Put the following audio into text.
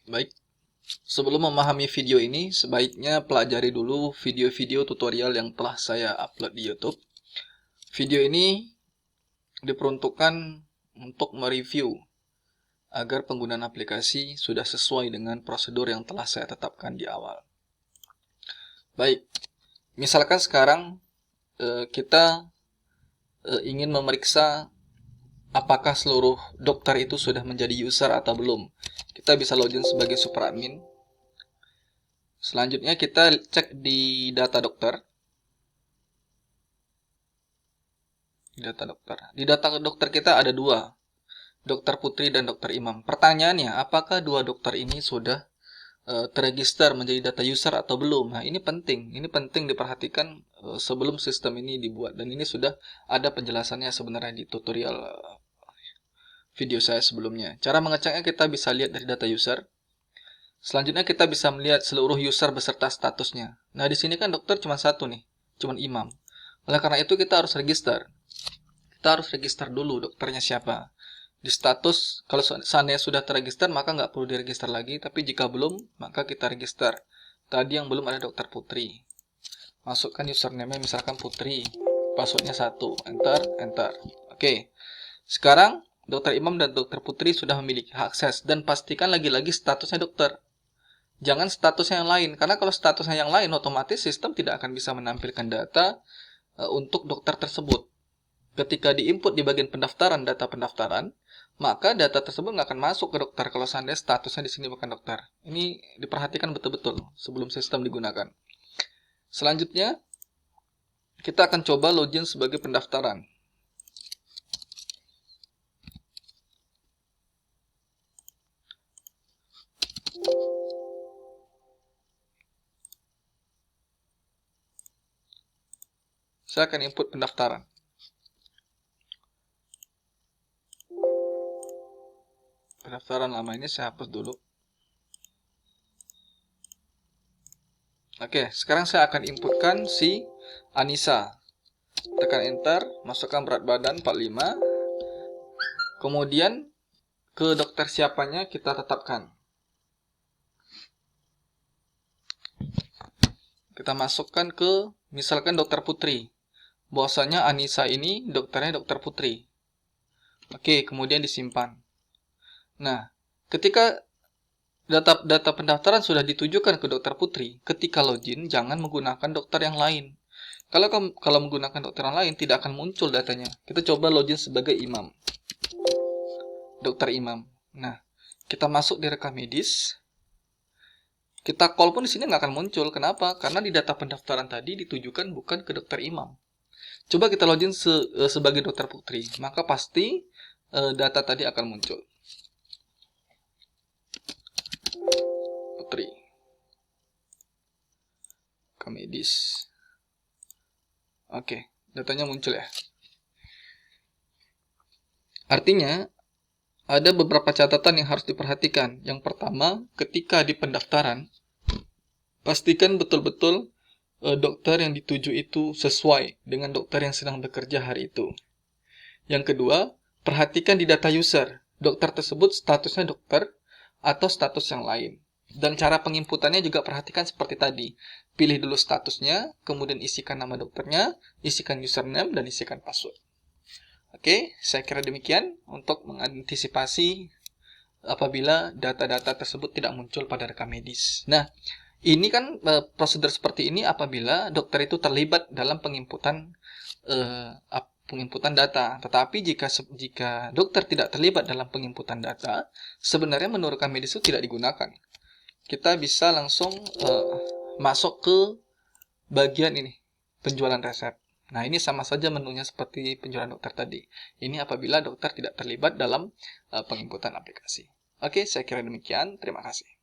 Baik, sebelum memahami video ini, sebaiknya pelajari dulu video-video tutorial yang telah saya upload di YouTube. Video ini diperuntukkan untuk mereview agar penggunaan aplikasi sudah sesuai dengan prosedur yang telah saya tetapkan di awal. Baik, misalkan sekarang kita ingin memeriksa apakah seluruh dokter itu sudah menjadi user atau belum. Kita bisa login sebagai super admin. Selanjutnya kita cek di data dokter. Di data dokter kita ada dua, Dokter Putri dan Dokter Imam. Pertanyaannya, apakah dua dokter ini sudah terregister menjadi data user atau belum? Nah, ini penting diperhatikan sebelum sistem ini dibuat, dan ini sudah ada penjelasannya sebenarnya di tutorial video saya sebelumnya. Cara mengeceknya kita bisa lihat dari data user. Selanjutnya kita bisa melihat seluruh user beserta statusnya. Nah, di sini kan dokter cuma satu nih, cuma Imam. Oleh karena itu kita harus register. Kita harus register dulu dokternya siapa. Di status, kalau seandainya sudah terregister, maka nggak perlu diregister lagi. Tapi jika belum, maka kita register. Tadi yang belum ada Dokter Putri. Masukkan username-nya misalkan Putri. Passwordnya 1. Enter, enter. Oke. Sekarang, Dokter Imam dan Dokter Putri sudah memiliki akses. Dan pastikan lagi-lagi statusnya dokter. Jangan statusnya yang lain. Karena kalau statusnya yang lain, otomatis sistem tidak akan bisa menampilkan data untuk dokter tersebut. Ketika diinput di bagian pendaftaran, data pendaftaran, maka data tersebut nggak akan masuk ke dokter kalau seandainya statusnya di sini bukan dokter. Ini diperhatikan betul-betul sebelum sistem digunakan. Selanjutnya, kita akan coba login sebagai pendaftaran. Saya akan input pendaftaran. Pendaftaran lama ini saya hapus dulu. Oke, sekarang saya akan inputkan si Anissa. Tekan enter, masukkan berat badan 45. Kemudian ke dokter siapanya kita tetapkan. Kita masukkan ke misalkan Dokter Putri. Bahwasanya Anissa ini dokternya Dokter Putri. Oke, kemudian disimpan. Nah, ketika data pendaftaran sudah ditujukan ke Dokter Putri, ketika login jangan menggunakan dokter yang lain. Kalau menggunakan dokter yang lain tidak akan muncul datanya. Kita coba login sebagai Imam. Dokter Imam. Nah, kita masuk di rekam medis. Kita call pun di sini nggak akan muncul. Kenapa? Karena di data pendaftaran tadi ditujukan bukan ke Dokter Imam. Coba kita login sebagai Dokter Putri, maka pasti data tadi akan muncul. Putri. Medis. Oke, datanya muncul ya. Artinya, ada beberapa catatan yang harus diperhatikan. Yang pertama, ketika di pendaftaran, pastikan betul-betul dokter yang dituju itu sesuai dengan dokter yang sedang bekerja hari itu. Yang kedua, perhatikan di data user. Dokter tersebut statusnya dokter atau status yang lain. Dan cara penginputannya juga perhatikan seperti tadi. Pilih dulu statusnya, kemudian isikan nama dokternya, isikan username, dan isikan password. Oke, saya kira demikian untuk mengantisipasi apabila data-data tersebut tidak muncul pada rekam medis. Nah, ini kan prosedur seperti ini apabila dokter itu terlibat dalam penginputan data. Tetapi jika dokter tidak terlibat dalam penginputan data, sebenarnya menurut rekam medis itu tidak digunakan. Kita bisa langsung masuk ke bagian ini, penjualan resep. Nah, ini sama saja menunya seperti penjualan dokter tadi. Ini apabila dokter tidak terlibat dalam penginputan aplikasi. Oke, saya kira demikian. Terima kasih.